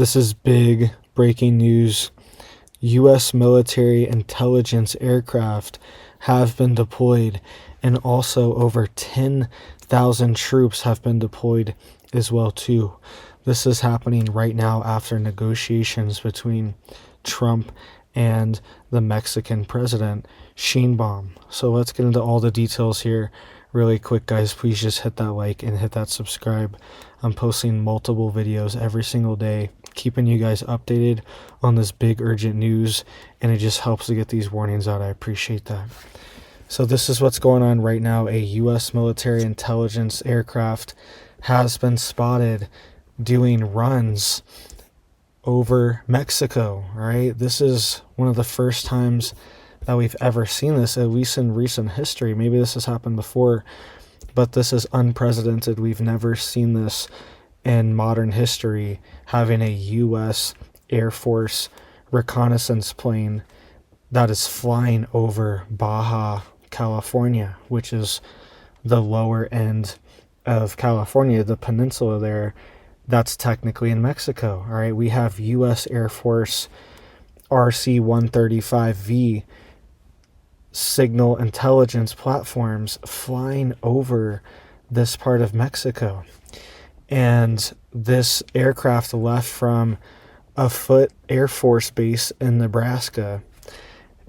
This is big breaking news. U.S. military intelligence aircraft have been deployed, and also over 10,000 troops have been deployed as well too. This is happening right now after negotiations between Trump and the Mexican president, Sheinbaum. So let's get into all the details here really quick, guys. Please just hit that like and hit that subscribe. I'm posting multiple videos every single day, keeping you guys updated on this big urgent news, and it just helps to get these warnings out. I appreciate that. So this is what's going on right now. A U.S. military intelligence aircraft has been spotted doing runs over Mexico. All right, this is one of the first times that we've ever seen this, at least in recent history. Maybe this has happened before, but this is unprecedented. We've never seen this in modern history, having a U.S. Air Force reconnaissance plane that is flying over Baja California, which is the lower end of California, the peninsula there. That's technically in Mexico. All right, we have U.S. Air Force RC-135V signal intelligence platforms flying over this part of Mexico. And this aircraft left from a Foot Air Force base in Nebraska,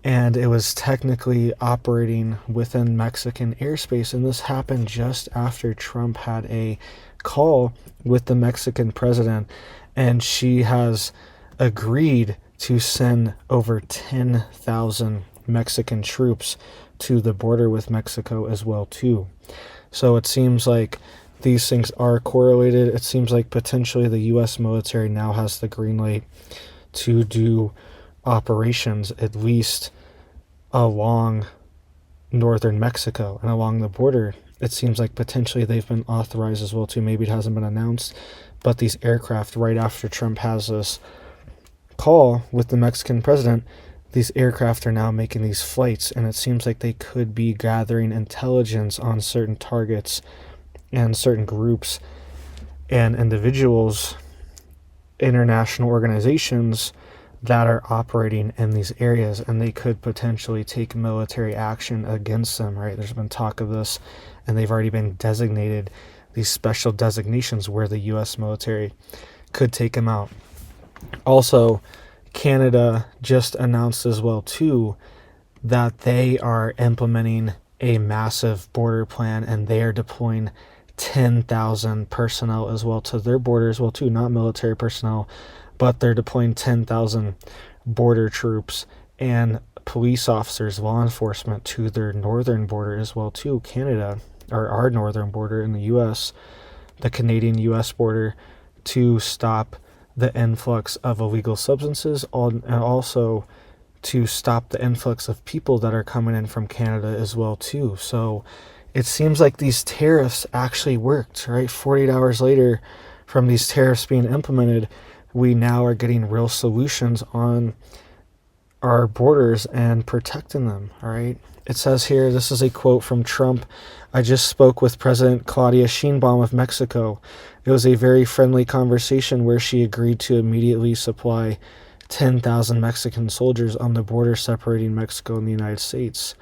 and it was technically operating within Mexican airspace. And this happened just after Trump had a call with the Mexican president, and she has agreed to send over 10,000 Mexican troops to the border with Mexico as well too. So it seems like these things are correlated. It seems like potentially the U.S. military now has the green light to do operations at least along northern Mexico and along the border. It seems like potentially they've been authorized as well too. Maybe it hasn't been announced, but these aircraft, right after Trump has this call with the Mexican president, these aircraft are now making these flights, and it seems like they could be gathering intelligence on certain targets and certain groups and individuals, international organizations that are operating in these areas, and they could potentially take military action against them, right? There's been talk of this, and they've already been designated, these special designations where the U.S. military could take them out. Also, Canada just announced as well too that they are implementing a massive border plan, and they are deploying 10,000 personnel as well to their border as well too, not military personnel, but they're deploying 10,000 border troops and police officers, law enforcement to their northern border as well too, Canada, or our northern border in the U.S., the Canadian-U.S. border, to stop the influx of illegal substances, and also to stop the influx of people that are coming in from Canada as well too. So it seems like these tariffs actually worked, right? 48 hours later from these tariffs being implemented, we now are getting real solutions on our borders and protecting them, all right? It says here, this is a quote from Trump: "I just spoke with President Claudia Sheinbaum of Mexico. It was a very friendly conversation where she agreed to immediately supply 10,000 Mexican soldiers on the border separating Mexico and the United States.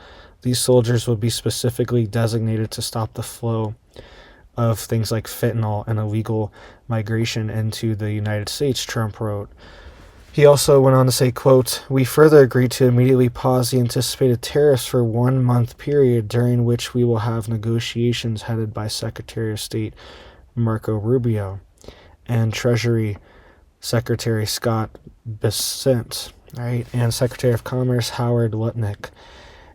These soldiers would be specifically designated to stop the flow of things like fentanyl and illegal migration into the United States," Trump wrote. He also went on to say, quote, "We further agreed to immediately pause the anticipated tariffs for 1 month period, during which we will have negotiations headed by Secretary of State Marco Rubio and Treasury Secretary Scott Bessent, right, and Secretary of Commerce Howard Lutnick,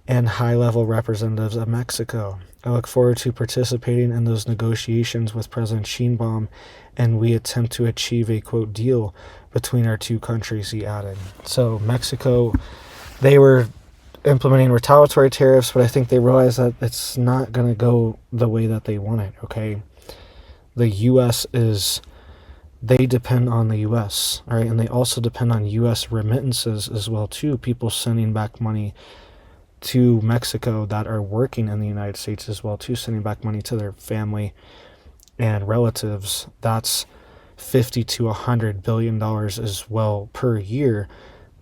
and high-level representatives of Mexico. I look forward to participating in those negotiations with President Sheinbaum, and we attempt to achieve a, quote, deal between our two countries," he added. So Mexico, they were implementing retaliatory tariffs, but I think they realized that it's not going to go the way that they want it, okay? The U.S. they depend on the U.S., all right? And they also depend on U.S. remittances as well, too, people sending back money to Mexico that are working in the United States as well, too, sending back money to their family and relatives. That's $50 to $100 billion as well per year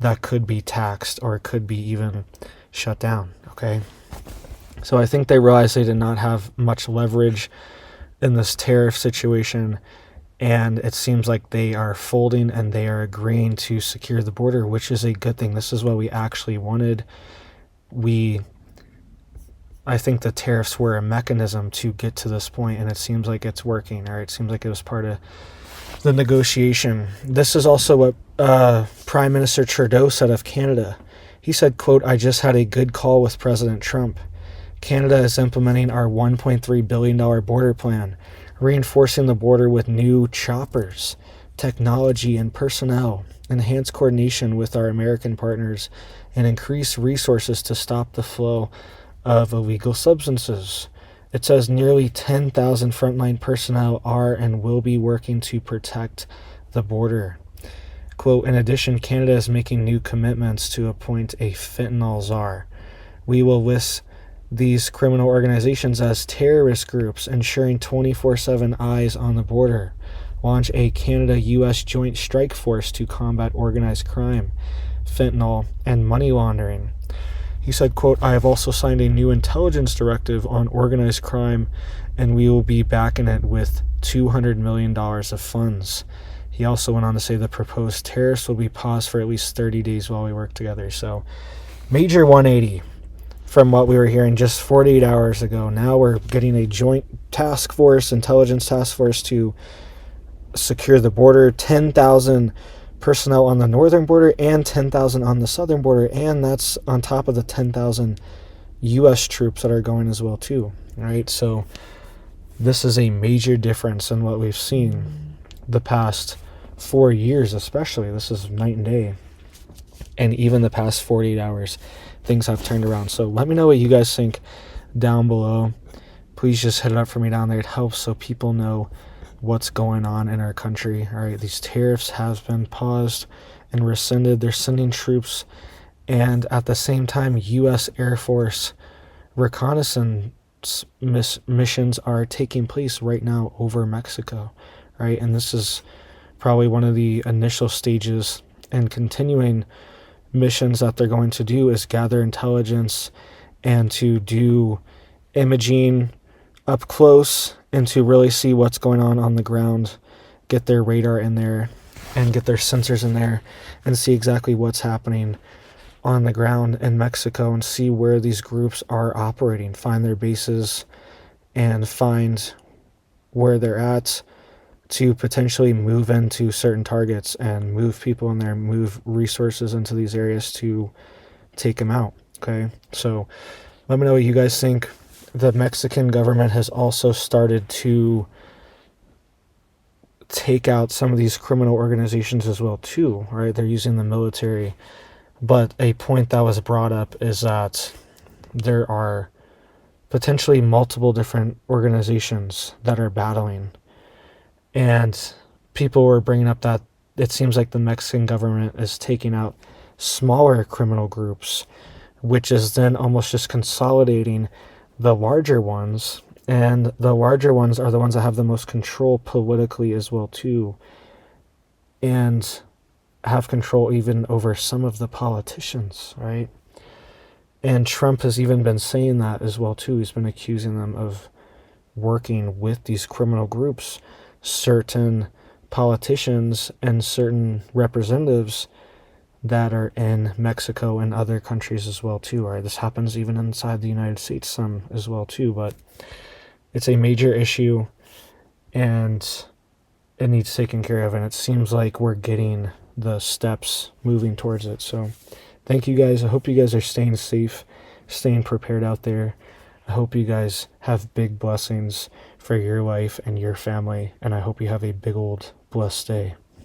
that could be taxed or could be even shut down. Okay. So I think they realized they did not have much leverage in this tariff situation, and it seems like they are folding and they are agreeing to secure the border, which is a good thing. This is what we actually wanted. I think the tariffs were a mechanism to get to this point, and it seems like it's working. All right, it seems like it was part of the negotiation. This is also what Prime Minister Trudeau said of Canada. He said, quote, "I just had a good call with President Trump. Canada is implementing our $1.3 billion border plan, reinforcing the border with new choppers, technology, and personnel, enhance coordination with our American partners, and increase resources to stop the flow of illegal substances." It says nearly 10,000 frontline personnel are and will be working to protect the border. Quote, "In addition, Canada is making new commitments to appoint a fentanyl czar. We will list these criminal organizations as terrorist groups, ensuring 24/7 eyes on the border. Launch a Canada-U.S. joint strike force to combat organized crime, fentanyl, and money laundering." He said, quote, "I have also signed a new intelligence directive on organized crime, and we will be backing it with $200 million of funds." He also went on to say the proposed tariffs will be paused for at least 30 days while we work together. So, major 180 from what we were hearing just 48 hours ago. Now we're getting a joint task force, intelligence task force, to secure the border. 10,000 personnel on the northern border and 10,000 on the southern border, and that's on top of the 10,000 U.S. troops that are going as well too, right? So this is a major difference in what we've seen the past 4 years, especially. This is night and day, and even the past 48 hours, things have turned around. So let me know what you guys think down below. Please just hit it up for me down there. It helps so people know what's going on in our country. All right, these tariffs have been paused and rescinded. They're sending troops, and at the same time, U.S. Air Force reconnaissance missions are taking place right now over Mexico, right? And this is probably one of the initial stages, and continuing missions that they're going to do is gather intelligence and to do imaging up close and to really see what's going on the ground, get their radar in there and get their sensors in there and see exactly what's happening on the ground in Mexico and see where these groups are operating, find their bases and find where they're at to potentially move into certain targets and move people in there, move resources into these areas to take them out. Okay, so let me know what you guys think. The Mexican government has also started to take out some of these criminal organizations as well too, right? They're using the military. But a point that was brought up is that there are potentially multiple different organizations that are battling. And people were bringing up that it seems like the Mexican government is taking out smaller criminal groups, which is then almost just consolidating the larger ones, and the larger ones are the ones that have the most control politically as well too, and have control even over some of the politicians, right? And Trump has even been saying that as well too. He's been accusing them of working with these criminal groups, certain politicians and certain representatives that are in Mexico and other countries as well too. Right, this happens even inside the United States some as well too, but it's a major issue and it needs taken care of, and it seems like we're getting the steps moving towards it. So thank you guys. I hope you guys are staying safe, staying prepared out there. I hope you guys have big blessings for your life and your family, and I hope you have a big old blessed day.